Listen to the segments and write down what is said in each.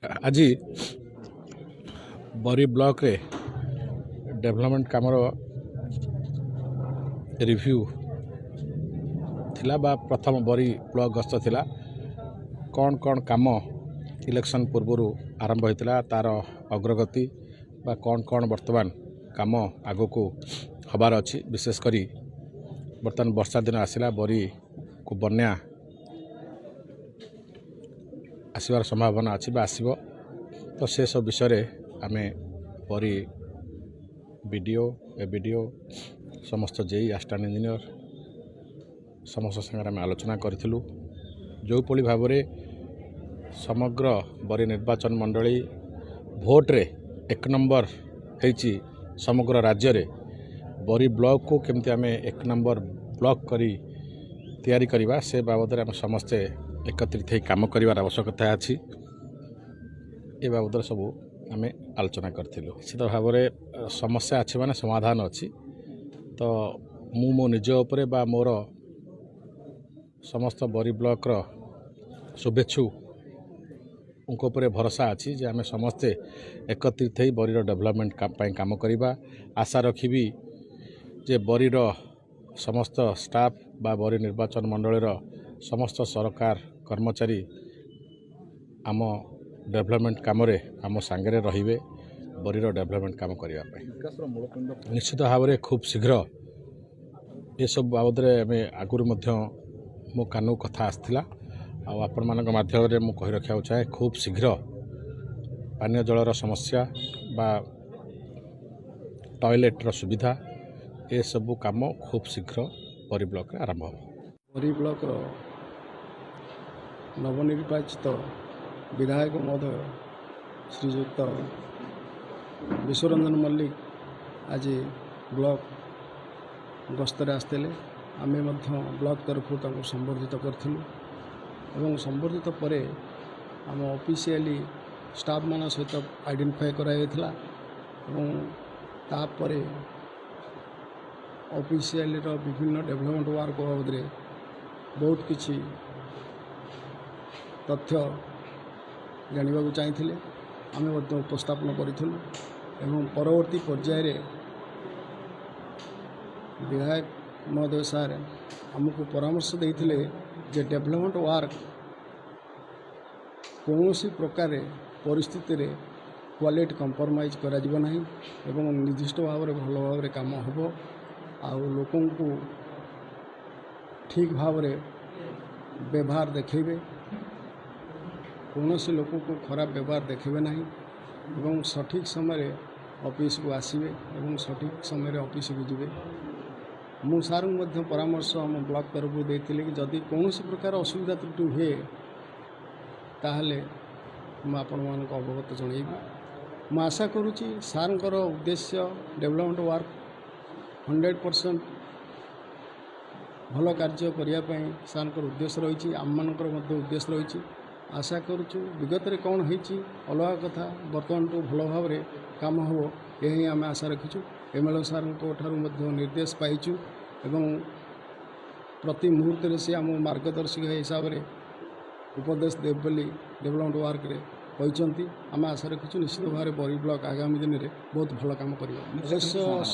आज बरी ब्लॉक रे डेवलपमेंट कामर रिव्यू थिला बा प्रथम बरी ब्लॉक गस्त थिला कौन कौन काम इलेक्शन पूर्व आरंभ होता तार अग्रगति बा कौन कौन वर्तमान काम आग को हबार अच्छी विशेषकर बर्तमान वर्षा दिन आसला बरी को बन्या आसबार संभावना अच्छी आसब तो से सब विषय आम बरी बीडीओ एबीडीओ समस्त जेई असिस्टेंट इंजीनियर समस्त संगे आम आलोचना करूँ जो भाव में समग्र बरी निर्वाचन मंडली भोट्रे एक नंबर होती समग्र राज्य रे बरी ब्लॉक को केमती आम एक नंबर ब्लॉक करी तैयारी करवा से बाबद आम समस्ते एकत्रित हो काम कर आवश्यकता अच्छी ए बाबद सब आम आलोचना करूँ निश्चित भाव में समस्या अच्छी माने समाधान अच्छी तो मु मो निज उपरे बा मोर समस्त बरी ब्लॉक शुभेच्छु उनके भरोसा अच्छी जे आम समस्ते एकत्रित हो बरीर डेवलपमेंट काम करवा आशा रखी जे बरीर समस्त स्टाफ बा बरी निर्वाचन मंडलीर समस्त सरकार कर्मचारी आम डेवलपमेंट काम आम सांगे रे बरीर डेवलपमेंट काम करने निश्चित भाव में खूब शीघ्र ये सब बाबद आगुरी मो कानू कथा आसला आपण मान माध्यम मु कही रखा चाहे खूब शीघ्र पानीय जलर समस्या बा टॉयलेटर सुविधा ये सब काम खूब शीघ्र बरी ब्लॉक आरंभ हो। बरी ब्लॉक नवनिर्वाचित विधायक महोदय श्रीयुक्त विश्वरंजन मल्लिक आज ब्लॉक गस्तर आसते आमे ब्लॉक तरफ संबर्धित करूँ संबर्धित पर आम ऑफिशियली स्टाफ मान सहित आइडेंटिफाई कराइला तापर ऑफिशियली विभिन्न डेवलपमेंट वर्क बाबद बहुत किसी तथ्य जानवा चाहिए आम उपस्थापन करूँ परवर्ती पर्याय विधायक महोदय सार आमको परामर्श देते जे डेवलपमेंट वर्क कौन प्रकार परिस्थिति रे क्वालिटी कंप्रोमाइज करा नहीं एवं निर्दिष्ट भाव में भल भाव में काम हम आउ लोकों को ठीक भाव में व्यवहार देखेबे कौन लोक को खराब व्यवहार देखेबे नहीं एवं सठिक समय ऑफिस को आसबे एवं सठिक समय ऑफिस को जीवे मु सार परामर्श आम ब्लॉक तरफ देती कि जदि कौन प्रकार असुविधा त्रुटि हुए ताहले मुझे अवगत जनइबी मु आशा करुँची सार उद्देश्य डेवलपमेंट वर्क 100% भल कार्य करने सार उद्देश्य रही आम मान उद्देश्य रही आशा करुँ विगत में कौन होती अलग कथा बर्तमान तो भल भाव में काम हो यही आम आशा रखीचु एमएलए सार निर्देश पाइचु एवं प्रति मुहूर्त से आम मार्गदर्शक हिसाब से उपदेश देव बोली डेवलपमेंट वर्क रे कहते आम आशा रखीचु निश्चित भाव में बरी ब्लॉक आगामी दिन में बहुत भल काम कर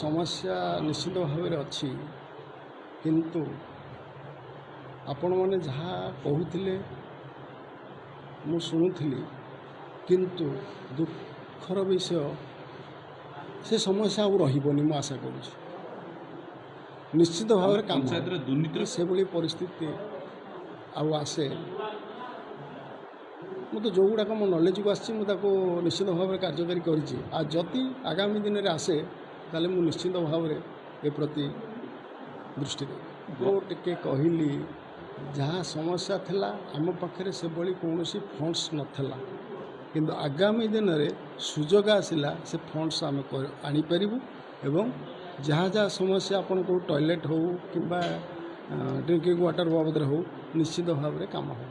समस्या निश्चित भाव में अच्छी किंतु आपण मैंने जहाँ कहते मु शुणुली किंतु दुखर विषय से समस्या आउ रही मु आशा करुँ निश्चित भाव में काम से भाई परिस्थिति आउ आसे मु तो जो गुड़ाक मो नॉलेज को आसी निश्चित भाव में कार्यकारी करी आगामी दिन में आसे ताले मु निश्चित भाव में ए प्रति दृष्टि दे टे कहली जहाँ समस्या थिला आम पाखे से भाई कौन फंड्स नाला किंतु आगामी दिन में सुजोग आसला से फंड्स आम आनीपर एवं जहाँ जहाँ समस्या आपन को टॉयलेट हो कि ड्रिंकिंग वाटर बाबद हो निश्चित भाव में काम हो।